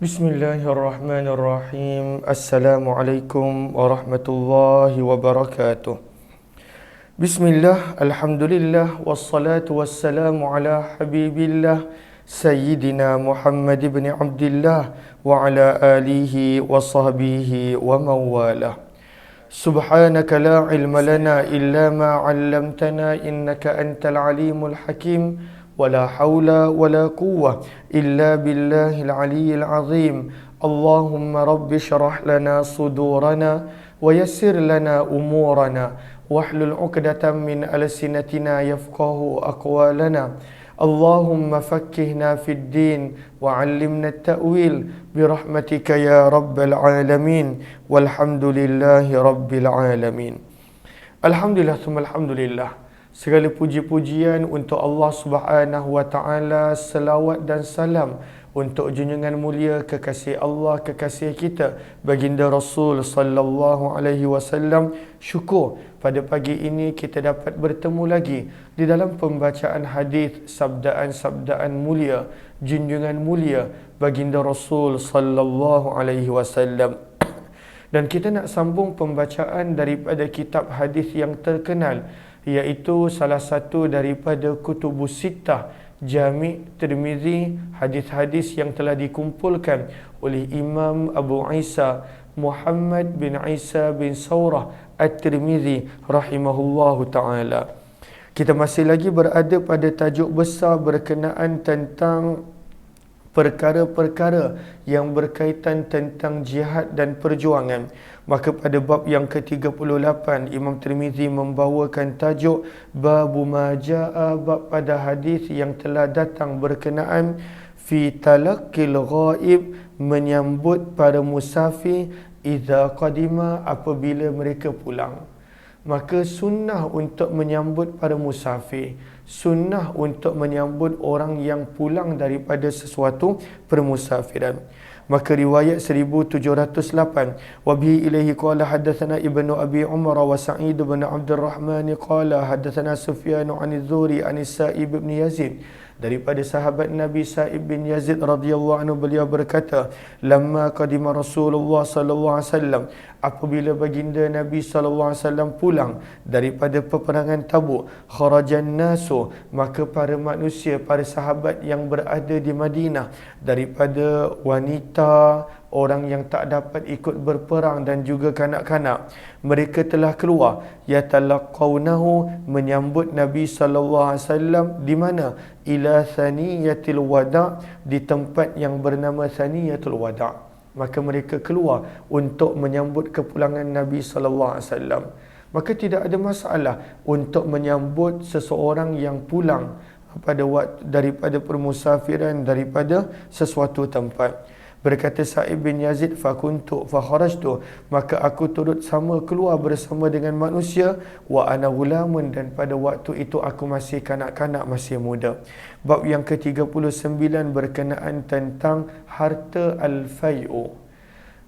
Bismillahirrahmanirrahim. Assalamualaikum warahmatullahi wabarakatuh. Bismillah, alhamdulillah, wassalatu wassalamu ala habibillah Sayyidina Muhammad ibn Abdullah wa ala alihi wa sahbihi wa mawalah. Subhanaka la ilma lana illa ma 'allamtana innaka antal alimul hakim. ولا حول ولا قوة إلا بالله العلي العظيم. اللهم رب اشرح لنا صدورنا ويسر لنا أمورنا واحلل عقدة من ألسنتنا يفقه أقوالنا. اللهم فكهنا في الدين وعلمنا التأويل برحمتك يا رب العالمين والحمد لله رب العالمين. Alhamdulillah thumma alhamdulillah. Segala puji-pujian untuk Allah Subhanahu wa taala, selawat dan salam untuk junjungan mulia kekasih Allah, kekasih kita baginda Rasul sallallahu alaihi wasallam. Syukur pada pagi ini kita dapat bertemu lagi di dalam pembacaan hadis sabdaan-sabdaan mulia, junjungan mulia baginda Rasul sallallahu alaihi wasallam. Dan kita nak sambung pembacaan daripada kitab hadis yang terkenal, iaitu salah satu daripada Kutubus Sittah, Jami' Tirmizi, hadis-hadis yang telah dikumpulkan oleh Imam Abu Isa Muhammad bin Isa bin Saurah At-Tirmizi rahimahullahu ta'ala. Kita masih lagi berada pada tajuk besar berkenaan tentang perkara-perkara yang berkaitan tentang jihad dan perjuangan. Maka pada bab yang ke-38 Imam Tirmizi membawakan tajuk Babu ma jaa, bab pada hadis yang telah datang berkenaan fi talaqqil ghaib, menyambut para musafir idza qadima, apabila mereka pulang. Maka sunnah untuk menyambut para musafir, sunnah untuk menyambut orang yang pulang daripada sesuatu permusafiran. Maka riwayat 1708, wa bihi ilaihi qala hadatsana ibnu abi umar wa sa'id bin abdul rahman qala hadatsana sufyan an az-zuri an sa'ib bin yazid, daripada sahabat Nabi Sa'ib bin Yazid radhiyallahu anhu, beliau berkata, lamma qadima Rasulullah sallallahu alaihi wasallam, apabila baginda Nabi sallallahu alaihi wasallam pulang daripada peperangan Tabuk, kharajan nasu, maka para manusia, para sahabat yang berada di Madinah, daripada wanita, orang yang tak dapat ikut berperang dan juga kanak-kanak, mereka telah keluar, yatalaqawnahu, menyambut Nabi sallallahu alaihi wasallam di mana? Ila thaniyatil wada', di tempat yang bernama thaniyatul wada'. Maka mereka keluar untuk menyambut kepulangan Nabi sallallahu alaihi wasallam. Maka tidak ada masalah untuk menyambut seseorang yang pulang pada waktu daripada permusafiran, daripada sesuatu tempat. Berkata Sa'ib bin Yazid, fakuntu fakharajtu, maka aku turut sama keluar bersama dengan manusia, wa ana gulamun, dan pada waktu itu aku masih kanak-kanak, masih muda. Bab yang ke-39 berkenaan tentang harta al-fai'u.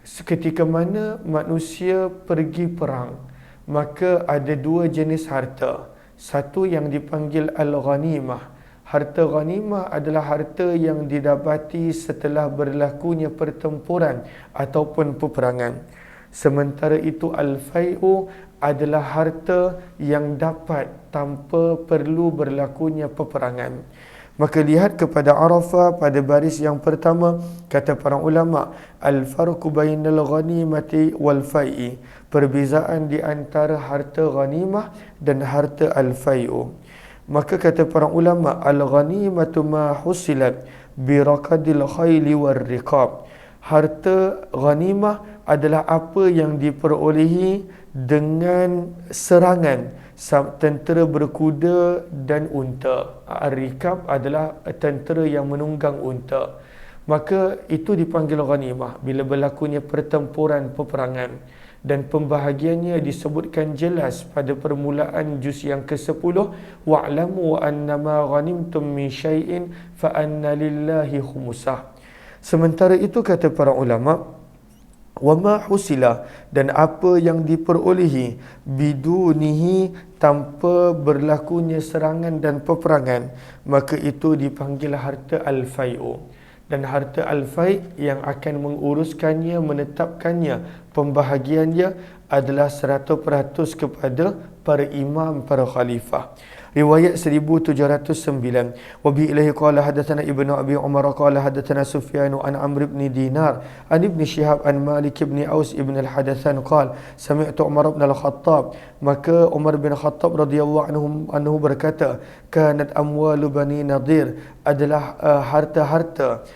Ketika mana manusia pergi perang, maka ada dua jenis harta. Satu yang dipanggil al-ghanimah. Harta ghanimah adalah harta yang didapati setelah berlakunya pertempuran ataupun peperangan. Sementara itu al-fai'u adalah harta yang dapat tanpa perlu berlakunya peperangan. Maka lihat kepada Arafah pada baris yang pertama, kata para ulama, al-farqu bainal ghanimati wal fai'i, perbezaan di antara harta ghanimah dan harta al-fai'u. Maka kata para ulama, al-ghanimatu ma husilat birakadil khayli war riqab, harta ghanimah adalah apa yang diperolehi dengan serangan tentera berkuda dan unta. Ar-riqab adalah tentera yang menunggang unta. Maka itu dipanggil ghanimah bila berlakunya pertempuran, peperangan. Dan pembahagiannya disebutkan jelas pada permulaan juz yang ke-10, wa'lamu annama ghanimtum min syai'in fa anna lillahi khumusah. Sementara itu kata para ulama, wa ma husila, dan apa yang diperolehi bidunihi, tanpa berlakunya serangan dan peperangan, maka itu dipanggil harta al-fai'u. dan harta al-fai' yang akan menguruskannya, menetapkannya, pembahagiannya adalah 100% kepada para imam, para khalifah. Riwayat 1709. Wa bi ilaihi qala hadatsana Ibnu Abi Umar qala hadatsana Sufyan an Amr ibn Dinar an Ibn Shihab an Malik ibn Aus ibn al-Hadathan qala sami'tu Umar ibn al-Khattab. Maka Umar bin Khattab radhiyallahu anhu berkata, kanat amwalu Bani Nadir, adalah harta-harta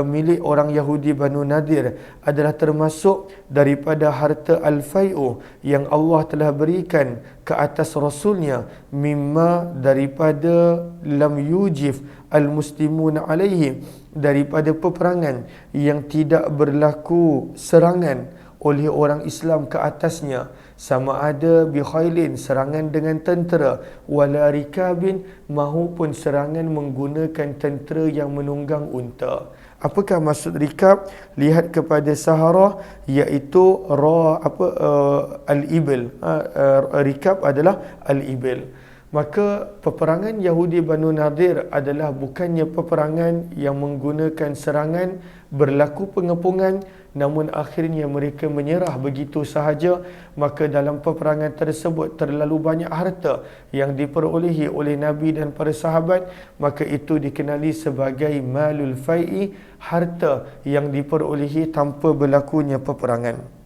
milik orang Yahudi Banu Nadir adalah termasuk daripada harta al-fai'u yang Allah telah berikan ke atas Rasulnya, mimma daripada lam yujif al-muslimuna alaihi, daripada peperangan yang tidak berlaku serangan oleh orang Islam ke atasnya, sama ada bi khailin, serangan dengan tentera, wala rikabin, mahupun serangan menggunakan tentera yang menunggang unta. Apakah maksud rikab? Lihat kepada Sahara, iaitu al-ibil. Rikab adalah al-ibil. Maka peperangan Yahudi Banu Nadir adalah bukannya peperangan yang menggunakan serangan, berlaku pengepungan, namun akhirnya mereka menyerah begitu sahaja. Maka dalam peperangan tersebut terlalu banyak harta yang diperolehi oleh Nabi dan para sahabat, maka itu dikenali sebagai malul fai'i, harta yang diperolehi tanpa berlakunya peperangan.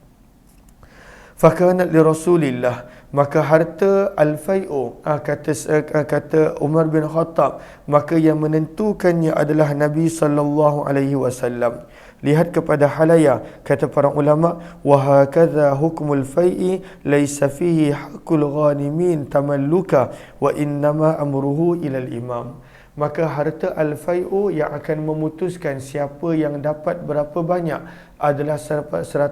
Fakanat li Rasulillah, maka harta al-fai'u, kata Umar bin Khattab, maka yang menentukannya adalah Nabi sallallahu alaihi wasallam. Lihat kepada halaya, kata para ulama, wa hakadha hukmul fai'i laisa fihi haqqul ghanimin tamalluka wa innama amruhu ila al-imam. Maka harta al-fai'u yang akan memutuskan siapa yang dapat berapa banyak adalah 100%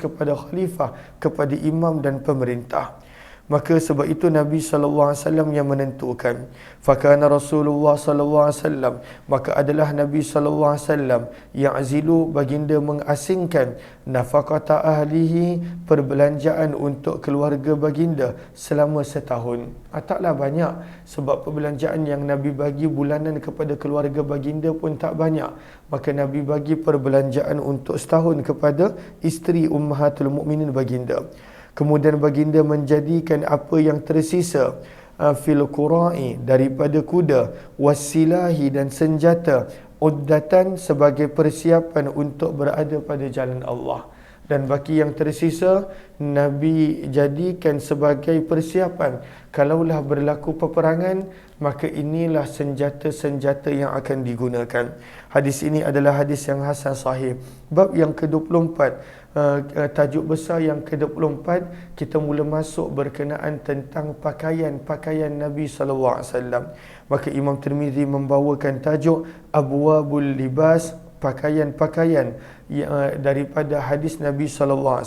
kepada khalifah, kepada imam dan pemerintah. Maka sebab itu Nabi SAW yang menentukan. Fakana Rasulullah SAW, maka adalah Nabi SAW yang azilu, baginda mengasingkan nafaqata ahlihi, perbelanjaan untuk keluarga baginda selama setahun. Taklah banyak, sebab perbelanjaan yang Nabi bagi bulanan kepada keluarga baginda pun tak banyak. Maka Nabi bagi perbelanjaan untuk setahun kepada isteri Ummahatul Mukminin baginda. Kemudian baginda menjadikan apa yang tersisa fil qura'i, daripada kuda, wasilahi, dan senjata, uddatan, sebagai persiapan untuk berada pada jalan Allah. Dan baki yang tersisa Nabi jadikan sebagai persiapan kalaulah berlaku peperangan, maka inilah senjata-senjata yang akan digunakan. Hadis ini adalah hadis yang hasan sahih. Bab yang ke-24, tajuk besar yang ke-24, kita mula masuk berkenaan tentang pakaian-pakaian Nabi SAW. Maka Imam Tirmizi membawakan tajuk Abwabul Libas, pakaian-pakaian daripada hadis Nabi SAW.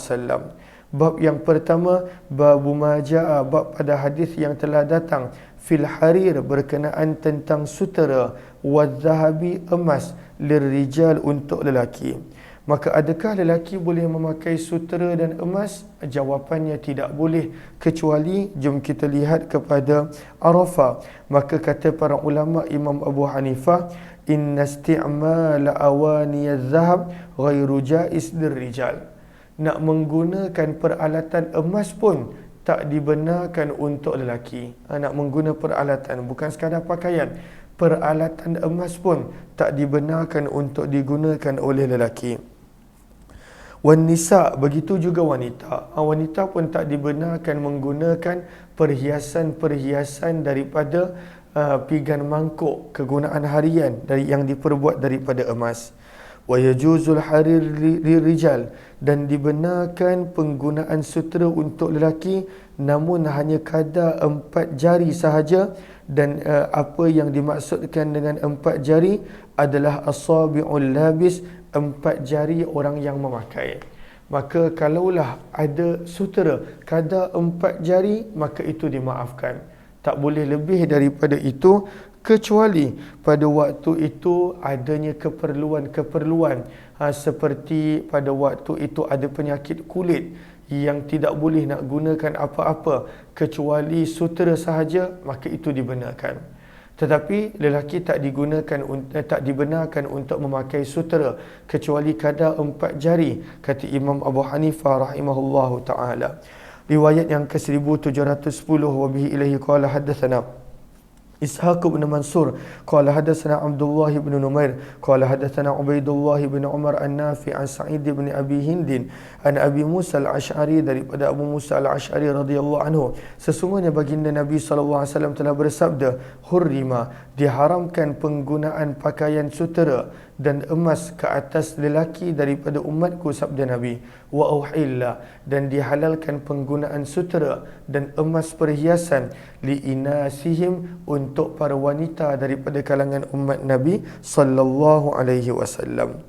Bab yang pertama, babu majaa, bab pada hadis yang telah datang, fil harir, berkenaan tentang sutera, wadzahabi, emas, lirrijal, untuk lelaki. Maka adakah lelaki boleh memakai sutera dan emas? Jawapannya tidak boleh, kecuali jom kita lihat kepada Arafah. Maka kata para ulama, Imam Abu Hanifah, inna isti'mal awani az-zahab ghairu jaiz lirrijal. Nak menggunakan peralatan emas pun tak dibenarkan untuk lelaki. Nak menggunakan peralatan, bukan sekadar pakaian, peralatan emas pun tak dibenarkan untuk digunakan oleh lelaki. Wan nisa, begitu juga wanita. Wanita pun tak dibenarkan menggunakan perhiasan-perhiasan daripada pigan mangkuk, kegunaan harian yang diperbuat daripada emas. Wa yajuzul harir lirijal, dan dibenarkan penggunaan sutera untuk lelaki, namun hanya kadar 4 jari sahaja. Dan apa yang dimaksudkan dengan 4 jari adalah asabi'ul labis, 4 jari orang yang memakai. Maka kalaulah ada sutera kadar 4 jari, maka itu dimaafkan. Tak boleh lebih daripada itu, kecuali pada waktu itu adanya keperluan-keperluan, seperti pada waktu itu ada penyakit kulit yang tidak boleh nak gunakan apa-apa kecuali sutera sahaja, maka itu dibenarkan. Tetapi lelaki tak dibenarkan untuk memakai sutera kecuali kadar 4 jari, kata Imam Abu Hanifah rahimahullahu taala. Riwayat yang ke-1710, wa bihi ilaihi qala haddatsana إسحاق بن منصور قال حدثنا عبد الله بن نمير قال حدثنا عبيد الله بن عمر النافع عن سعيد بن أبي هند عن أبي موسى الأشعري daripada Abu Musa al-Ash'ari radhiyallahu anhu, sesungguhnya baginda Nabi SAW telah bersabda, hurrima, diharamkan penggunaan pakaian sutera dan emas ke atas lelaki daripada umatku, sabda Nabi, wa uhilla, dan dihalalkan penggunaan sutera dan emas perhiasan li inasihim, untuk para wanita daripada kalangan umat Nabi sallallahu alaihi wasallam.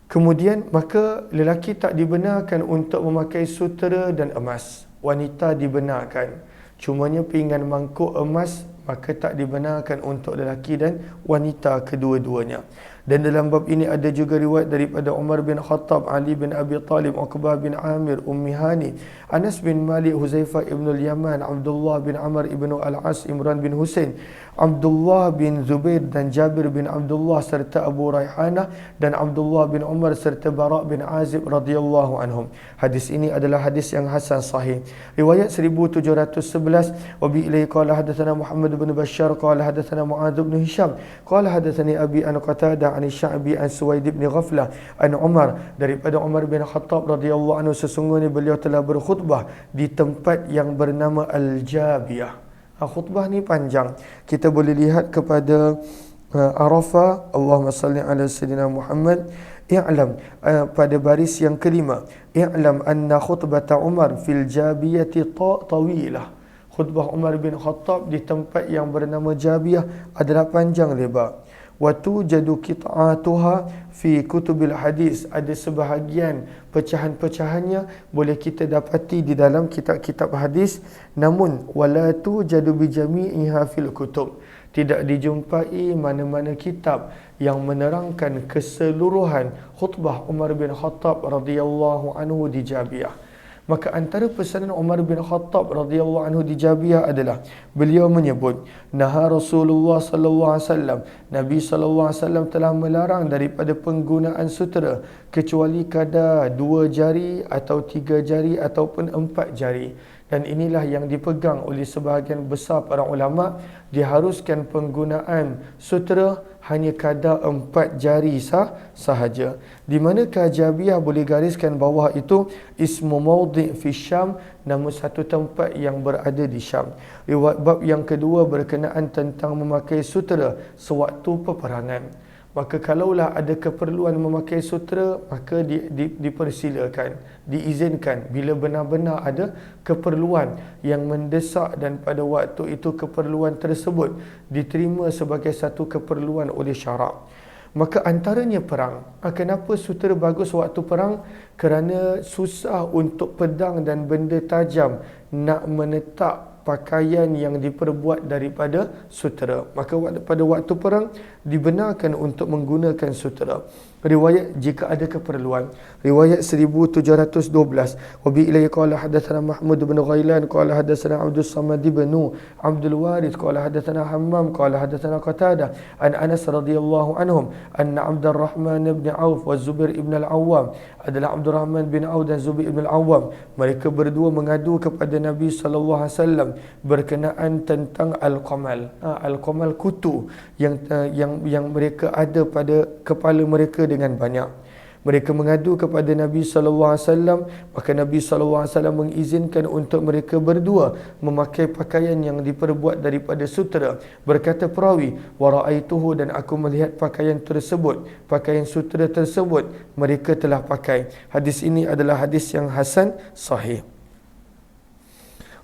Kemudian maka lelaki tak dibenarkan untuk memakai sutera dan emas, wanita dibenarkan. Cumanya pinggan mangkuk emas maka tak dibenarkan untuk lelaki dan wanita kedua-duanya. Dan dalam bab ini ada juga riwayat daripada Umar bin Khattab, Ali bin Abi Talib, Uqbah bin Amir, Ummi Hani, Anas bin Malik, Huzaifah ibn al-Yaman, Abdullah bin Amr ibn al-As, Imran bin Husain, Abdullah bin Zubair dan Jabir bin Abdullah serta Abu Raihanah dan Abdullah bin Umar serta Bara' bin Azib radhiyallahu anhum. Hadis ini adalah hadis yang hasan sahih. Riwayat 1711, wa bi ilaihi qala hadatsana Muhammad bin Bashar qala hadatsana Muadz bin Hisham qala hadatsani Abi an Qatadah an Sya'bi an Suwaid bin Ghaflah an Umar, daripada Umar bin Khattab radhiyallahu anhu, sesungguhnya beliau telah berkhutbah di tempat yang bernama Al-Jabiyah. Khutbah ni panjang. Kita boleh lihat kepada Arafah, Allahumma salli ala Sayyidina Muhammad, i'lam, pada baris yang kelima, i'lam anna khutbata Umar fil Jabiyati tawilah. Khutbah Umar bin Khattab di tempat yang bernama Jabiyah adalah panjang lebar. Watu jadu qit'atuha fi kutubil hadis, ada sebahagian pecahan-pecahannya boleh kita dapati di dalam kitab-kitab hadis, namun wala tu jadu bi jami'iha fil kutub, tidak dijumpai mana-mana kitab yang menerangkan keseluruhan khutbah Umar bin Khattab radhiyallahu anhu di Jabiyah. Maka antara pesanan Umar bin Khattab radhiyallahu anhu di Jabiyah adalah beliau menyebut, naha Rasulullah sallallahu alaihi wasallam, Nabi sallallahu alaihi wasallam telah melarang daripada penggunaan sutera kecuali kadar 2 jari atau 3 jari ataupun 4 jari. Dan inilah yang dipegang oleh sebahagian besar para ulama, diharuskan penggunaan sutera hanya kadar 4 jari sahaja. Di manakah Jabiyah boleh gariskan bawah itu ismu maudhi' fi Syam, nama satu tempat yang berada di Syam. Riwayat bab yang kedua berkenaan tentang memakai sutera sewaktu peperangan. Maka kalaulah ada keperluan memakai sutera, maka dipersilakan, diizinkan bila benar-benar ada keperluan yang mendesak dan pada waktu itu keperluan tersebut diterima sebagai satu keperluan oleh syarak. Maka antaranya perang. Kenapa sutera bagus waktu perang? Kerana susah untuk pedang dan benda tajam nak menetak pakaian yang diperbuat daripada sutera. Maka pada waktu perang dibenarkan untuk menggunakan sutera. Riwayat jika ada keperluan. Riwayat 1712, wa bi ilayhi qala hadatsana Mahmud bin Ghailan qala hadatsana Abdus Samad bin Abdul Warith qala hadatsana Hammam qala hadatsana Qatadah an Anas radhiyallahu anhum anna Abdurrahman bin Auf wa Zubair ibn al-Awwam, adalah Abdurrahman bin Auf dan Zubair ibn al-Awwam, mereka berdua mengadu kepada Nabi sallallahu alaihi wasallam berkenaan tentang al-qamal. Al-qamal kutu yang mereka ada pada kepala mereka dengan banyak. Mereka mengadu kepada Nabi sallallahu alaihi wasallam, maka Nabi sallallahu alaihi wasallam mengizinkan untuk mereka berdua memakai pakaian yang diperbuat daripada sutera. Berkata perawi, wa ra'aituhu, dan aku melihat pakaian sutera tersebut mereka telah pakai. Hadis ini adalah hadis yang hasan sahih.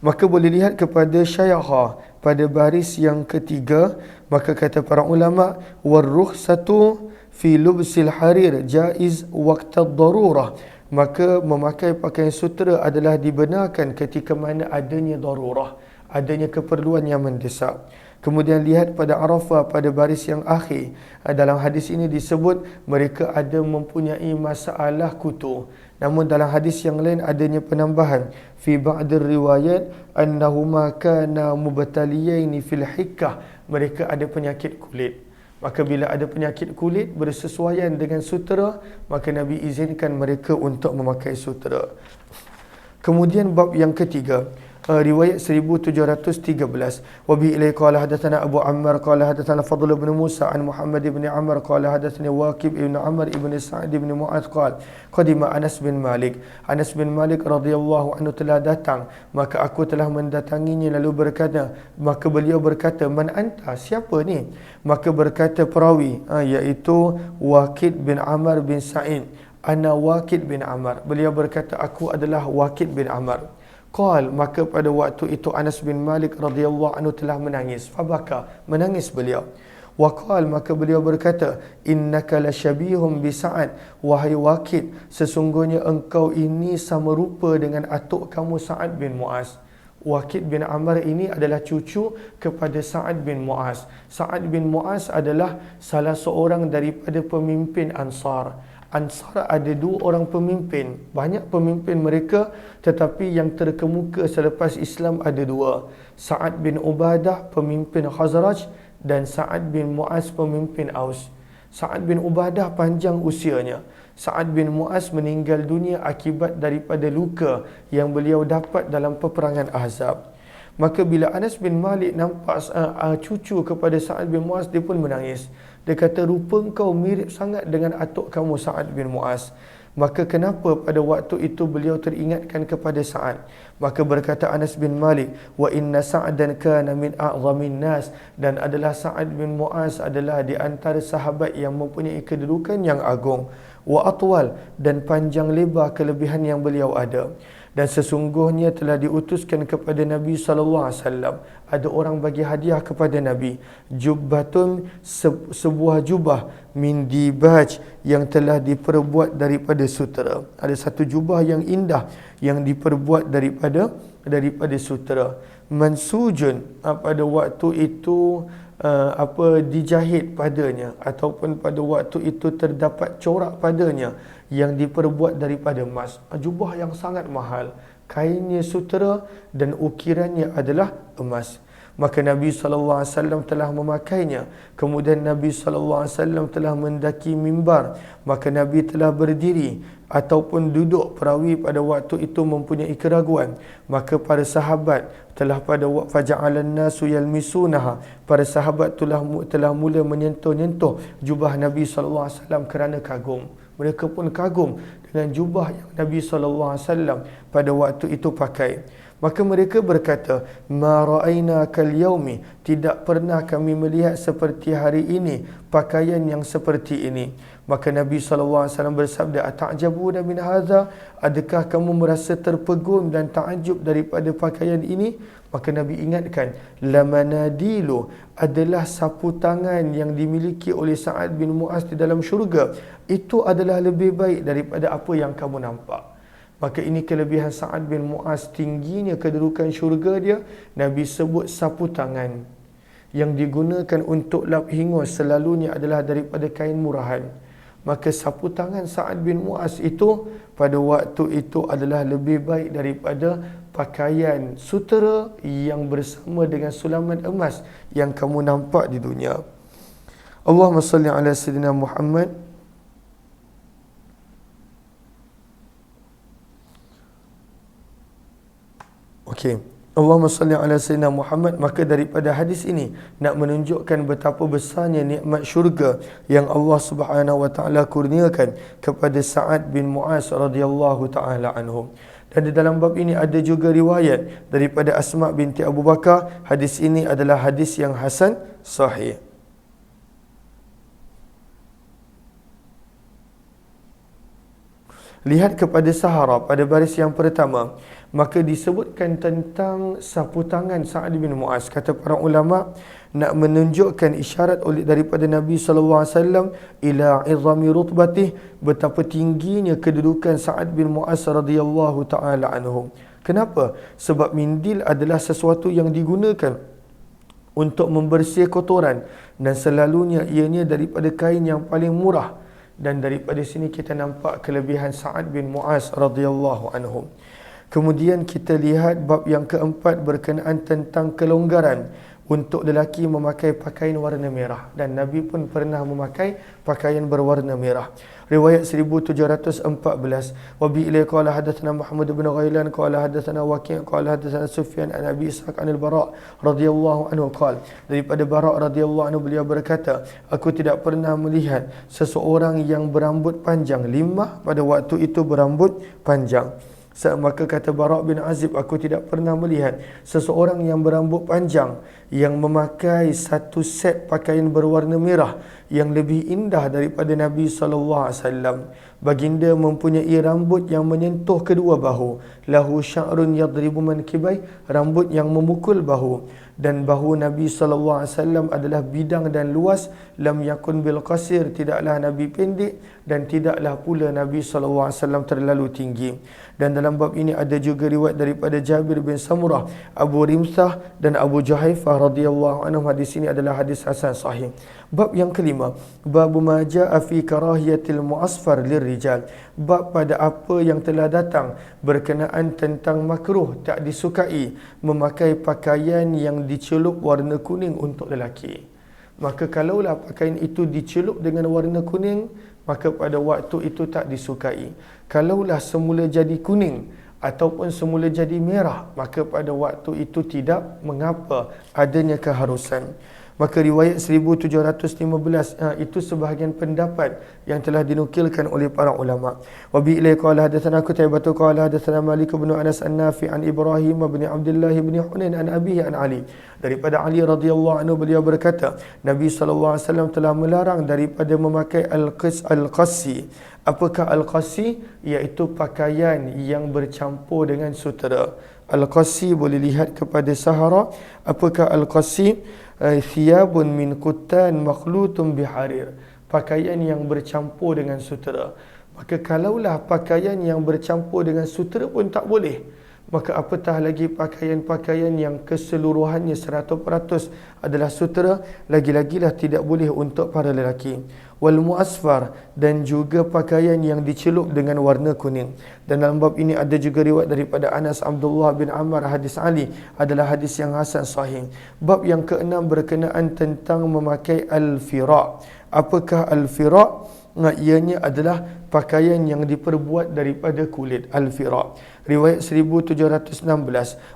Maka boleh lihat kepada Syaykha pada baris yang ketiga, maka kata para ulama, warrukhsatu fi lubsil harir jaiz waqta darurah, maka memakai pakaian sutera adalah dibenarkan ketika mana adanya darurah, adanya keperluan yang mendesak. Kemudian lihat pada Arafah pada baris yang akhir, dalam hadis ini disebut mereka ada mempunyai masalah kutu. Namun dalam hadis yang lain adanya penambahan, fi ba'dir riwayat annahuma kana mubtaliyaini fil hikkah, mereka ada penyakit kulit. Maka bila ada penyakit kulit bersesuaian dengan sutera, maka Nabi izinkan mereka untuk memakai sutera. Kemudian bab yang ketiga, riwayat 1713, wa bi ilai qala hadatsana Abu Ammar qala hadatsana Fadl bin Musa an Muhammad bin Amr qala hadatsani Waqib ibn Amr ibn Sa'd ibn Mu'adz qala qadima Anas bin Malik. Anas bin Malik radhiyallahu anhu telah datang, maka aku telah mendatanginya lalu berkata, maka beliau berkata, man anta, siapa ni? Maka berkata perawi, iaitu Waqid bin Amr bin Sa'id, ana Waqid bin Amr. Beliau berkata, aku adalah Waqid bin Amr. Qal, maka pada waktu itu Anas bin Malik radhiyallahu anhu telah menangis. Fabaka, menangis beliau. Wa qal, maka beliau berkata, innaka lasyabihum bi Sa'ad, wahai Waqid, sesungguhnya engkau ini sama rupa dengan atuk kamu Sa'ad bin Mu'az. Waqid bin Amr ini adalah cucu kepada Sa'ad bin Mu'az. Sa'ad bin Mu'az adalah salah seorang daripada pemimpin Ansar. Ansar ada dua orang pemimpin, banyak pemimpin mereka, tetapi yang terkemuka selepas Islam ada dua. Sa'ad bin Ubadah pemimpin Khazraj dan Sa'ad bin Mu'az pemimpin Aus. Sa'ad bin Ubadah panjang usianya. Sa'ad bin Mu'az meninggal dunia akibat daripada luka yang beliau dapat dalam peperangan Ahzab. Maka bila Anas bin Malik nampak cucu kepada Sa'ad bin Mu'az, dia pun menangis. Dia kata, rupa engkau mirip sangat dengan atuk kamu Sa'ad bin Mu'az. Maka kenapa pada waktu itu beliau teringatkan kepada Sa'ad? Maka berkata Anas bin Malik, wa inna Sa'dan kana min a'zamin nas, dan adalah Sa'ad bin Mu'az adalah di antara sahabat yang mempunyai kedudukan yang agung. Wa atwal, dan panjang lebar kelebihan yang beliau ada. Dan sesungguhnya telah diutuskan kepada Nabi SAW, ada orang bagi hadiah kepada Nabi, jubbatun, sebuah jubah, min dibaj, yang telah diperbuat daripada sutera. Ada satu jubah yang indah yang diperbuat daripada sutera. Mansujun, pada waktu itu dijahit padanya, ataupun pada waktu itu terdapat corak padanya yang diperbuat daripada emas. Jubah yang sangat mahal, kainnya sutera dan ukirannya adalah emas. Maka Nabi SAW telah memakainya. Kemudian Nabi SAW telah mendaki mimbar. Maka Nabi telah berdiri ataupun duduk. Perawi pada waktu itu mempunyai keraguan. Maka para sahabat telah pada faja'alan nasu yalmisunaha, para sahabat telah mula menyentuh-nyentuh jubah Nabi SAW kerana kagum. Mereka pun kagum dengan jubah yang Nabi SAW pada waktu itu pakai. Maka mereka berkata, ma ra'ayna kal yaumi, tidak pernah kami melihat seperti hari ini pakaian yang seperti ini. Maka Nabi SAW bersabda, ata'jabuna min hadza, adakah kamu merasa terpegum dan ta'ajub daripada pakaian ini? Maka Nabi ingatkan, lamanadilu, adalah sapu tangan yang dimiliki oleh Sa'ad bin Mu'az di dalam syurga. Itu adalah lebih baik daripada apa yang kamu nampak. Maka ini kelebihan Sa'ad bin Mu'az, tingginya kedudukan syurga dia. Nabi sebut sapu tangan yang digunakan untuk lap hingus selalunya adalah daripada kain murahan. Maka sapu tangan Sa'ad bin Mu'az itu pada waktu itu adalah lebih baik daripada pakaian sutera yang bersama dengan sulaman emas yang kamu nampak di dunia. Allahumma salli ala sayyidina Muhammad. Okey. Allahumma salli ala sayyidina Muhammad. Maka daripada hadis ini nak menunjukkan betapa besarnya nikmat syurga yang Allah Subhanahu wa taala kurniakan kepada Sa'ad bin Mu'az radhiyallahu taala anhum. Dan di dalam bab ini ada juga riwayat daripada Asma binti Abu Bakar. Hadis ini adalah hadis yang hasan sahih. Lihat kepada Sahara pada baris yang pertama. Maka disebutkan tentang sapu tangan Sa'ad bin Mu'az. Kata para ulama, nak menunjukkan isyarat oleh daripada Nabi SAW ila izami rutbatih, betapa tingginya kedudukan Sa'ad bin Mu'az radhiyallahu ta'ala anhum. Kenapa? Sebab mindil adalah sesuatu yang digunakan untuk membersih kotoran, dan selalunya ianya daripada kain yang paling murah. Dan daripada sini kita nampak kelebihan Sa'ad bin Mu'az radhiyallahu anhum. Kemudian kita lihat bab yang keempat berkenaan tentang kelonggaran. untuk lelaki memakai pakaian warna merah, dan Nabi pun pernah memakai pakaian berwarna merah. Riwayat 1714, wa bi ilai qala hadatsana Muhammad bin Ghailan qala hadatsana Waqi' qala hadatsana Sufyan an Abi Ishaq anil Bara' radhiyallahu anhu qala, daripada Bara' radhiyallahu anhu beliau berkata, aku tidak pernah melihat seseorang yang berambut panjang, limah pada waktu itu berambut panjang. Maka kata Bara' bin Azib, aku tidak pernah melihat seseorang yang berambut panjang yang memakai satu set pakaian berwarna merah yang lebih indah daripada Nabi SAW. Baginda mempunyai rambut yang menyentuh kedua bahu, lahu sya'run yadribu mankibai, rambut yang memukul bahu, dan bahu Nabi SAW adalah bidang dan luas, lam yakun bil qasir, tidaklah Nabi pendek dan tidaklah pula Nabi SAW terlalu tinggi. Dan dalam bab ini ada juga riwayat daripada Jabir bin Samurah, Abu Rimsah dan Abu Juhaifah radhiyallahu anhum. Hadis ini adalah hadis hasan sahih. Bab yang kelima, bab ma jaa fi karahiyatil mu'asfar lirrijal, bab pada apa yang telah datang berkenaan tentang makruh, tak disukai memakai pakaian yang dicelup warna kuning untuk lelaki. Maka kalaulah pakaian itu dicelup dengan warna kuning, maka pada waktu itu tak disukai. Kalaulah semula jadi kuning ataupun semula jadi merah, maka pada waktu itu tidak mengapa adanya keharusan. Maka riwayat 1715 itu sebahagian pendapat yang telah dinukilkan oleh para ulama. Wa bi ilai qala hadatsana Qutaibah qala hadatsana Malik bin Anas an-Nafi' an Ibrahim bin Abdullah bin Hunain an abihi an Ali. Daripada Ali radhiyallahu anhu beliau berkata, Nabi SAW telah melarang daripada memakai al-qassi. Apakah al-qassi? Iaitu pakaian yang bercampur dengan sutera. Al-qassi boleh lihat kepada Sahara. Apakah al-qassi? Thiyabun min quttan makhlutun biharir, pakaian yang bercampur dengan sutera. Maka kalaulah pakaian yang bercampur dengan sutera pun tak boleh, maka apatah lagi pakaian-pakaian yang keseluruhannya 100% adalah sutera, lagi-lagilah tidak boleh untuk para lelaki. Wal mu'asfar, dan juga pakaian yang dicelup dengan warna kuning. Dan dalam bab ini ada juga riwayat daripada Anas Abdullah bin Ammar, hadis Ali adalah hadis yang hasan sahih. Bab yang keenam berkenaan tentang memakai al-fira'. Apakah al-fira'? Ianya adalah pakaian yang diperbuat daripada kulit, al-fira'. Riwayat 1716,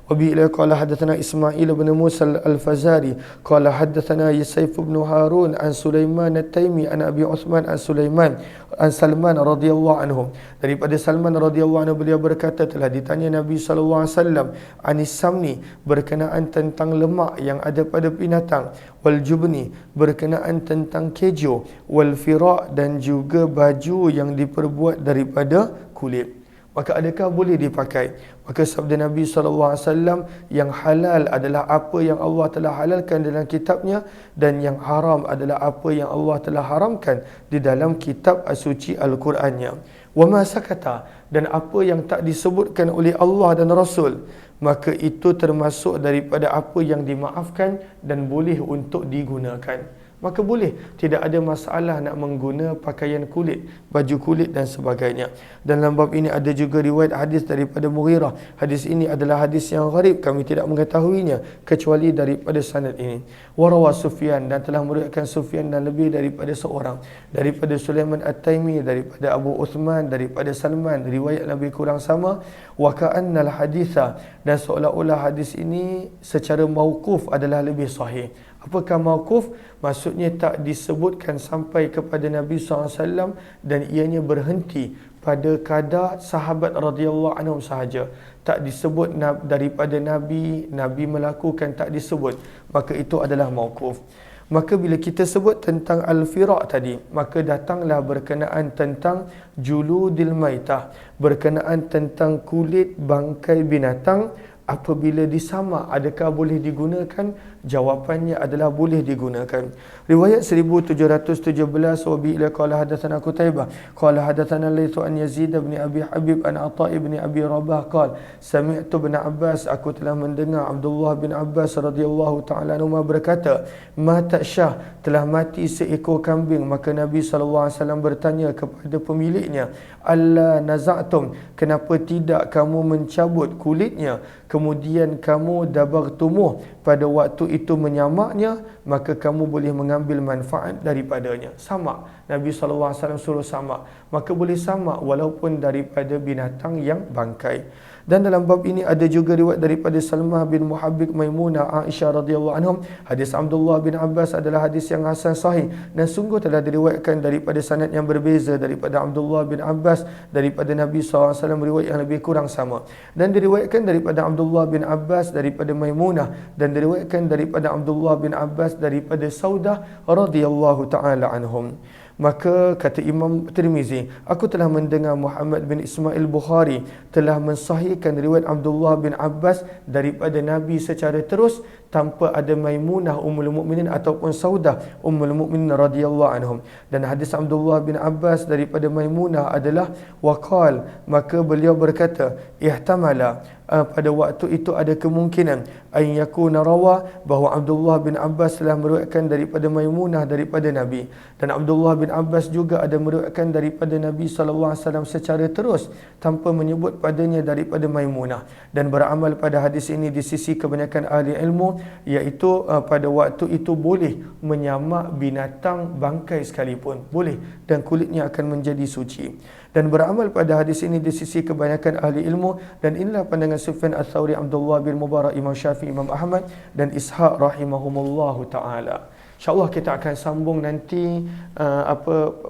wa bi ila qala hadatsana Ismail bin Musa al-Fazari qala hadatsana Yusayf bin Harun an Sulaiman at-Taimi an Abi Uthman an Sulaiman an Salman radhiyallahu anhu. Daripada Salman radhiyallahu anhu beliau berkata, telah ditanya Nabi sallallahu alaihi wasallam anis samni, berkenaan tentang lemak yang ada pada binatang, wal jubni, berkenaan tentang keju, wal fira', dan juga baju yang diperbuat daripada kulit. Maka adakah boleh dipakai? Maka sabda Nabi SAW, yang halal adalah apa yang Allah telah halalkan dalam kitabnya, dan yang haram adalah apa yang Allah telah haramkan di dalam kitab suci Al-Qurannya. Wa ma sakata, dan apa yang tak disebutkan oleh Allah dan Rasul, maka itu termasuk daripada apa yang dimaafkan dan boleh untuk digunakan. Maka boleh, tidak ada masalah nak mengguna pakaian kulit, baju kulit dan sebagainya. Dan dalam bab ini ada juga riwayat hadis daripada Mughirah. Hadis ini adalah hadis yang gharib, kami tidak mengetahuinya kecuali daripada sanad ini. Warawa Sufyan, dan telah meriwayatkan Sufyan dan lebih daripada seorang, daripada Sulaiman at-Taimi, daripada Abu Uthman, daripada Salman, riwayat lebih kurang sama. Wa ka'annal haditha, dan seolah-olah hadis ini secara mauquf adalah lebih sahih. Apakah mauquf? Maksudnya tak disebutkan sampai kepada Nabi SAW dan ianya berhenti pada kadar sahabat radhiyallahu anhum sahaja. Tak disebut daripada Nabi melakukan, tak disebut. Maka itu adalah mauquf. Maka bila kita sebut tentang al-fira' tadi, maka datanglah berkenaan tentang juludil maitah, berkenaan tentang kulit bangkai binatang. Apabila disama, adakah boleh digunakan? Jawapannya adalah boleh digunakan. Riwayat 1717, wa bi ila qala hadatsana Qutaibah qala hadatsana Laitsu an Yazid bin Abi Habib an Atha bin Abi Rabah qala sami'tu bin Abbas, aku telah mendengar Abdullah bin Abbas radhiyallahu taala anhu berkata, mata Syah, telah mati seekor kambing. Maka Nabi SAW bertanya kepada pemiliknya, alla naza'tum, kenapa tidak kamu mencabut kulitnya? kemudian kamu dabartumuh, pada waktu itu menyamaknya, maka kamu boleh mengambil manfaat daripadanya. Samak, Nabi SAW suruh samak, maka boleh samak walaupun daripada binatang yang bangkai. Dan dalam bab ini ada juga riwayat daripada Salmah bin Muhabbik, Maimunah, Aisyah radhiyallahu anhum. Hadis Abdullah bin Abbas adalah hadis yang hasan sahih, dan sungguh telah diriwayatkan daripada sanad yang berbeza daripada Abdullah bin Abbas daripada Nabi SAW, riwayat yang lebih kurang sama. Dan diriwayatkan daripada Abdullah bin Abbas daripada Maimunah, dan diriwayatkan daripada Abdullah bin Abbas daripada Saudah radhiyallahu taala anhum. Maka kata Imam Tirmizi, aku telah mendengar Muhammad bin Ismail Bukhari telah mensahihkan riwayat Abdullah bin Abbas daripada Nabi secara terus, tanpa ada Maimunah Ummul Mukminin ataupun Saudah Ummul Mukminin radhiyallahu anhum. Dan hadis Abdullah bin Abbas daripada Maimunah adalah waqal, maka beliau berkata, ihtamala, pada waktu itu ada kemungkinan an yakuna rawa, bahawa Abdullah bin Abbas telah meriwayatkan daripada Maimunah daripada Nabi, dan Abdullah bin Abbas juga ada meriwayatkan daripada Nabi SAW secara terus tanpa menyebut padanya daripada Maimunah, dan beramal pada hadis ini di sisi kebanyakan ahli ilmu, iaitu pada waktu itu boleh menyamak binatang bangkai sekalipun, boleh, dan kulitnya akan menjadi suci. Dan beramal pada hadis ini di sisi kebanyakan ahli ilmu, dan inilah pandangan Sufyan Ats-Tsauri, Abdullah bin Mubarak, Imam Syafi'i, Imam Ahmad, dan Ishaq rahimahumullahu ta'ala. InsyaAllah kita akan sambung nanti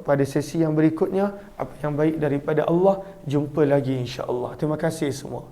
pada sesi yang berikutnya. Apa yang baik daripada Allah, jumpa lagi insyaAllah. Terima kasih semua.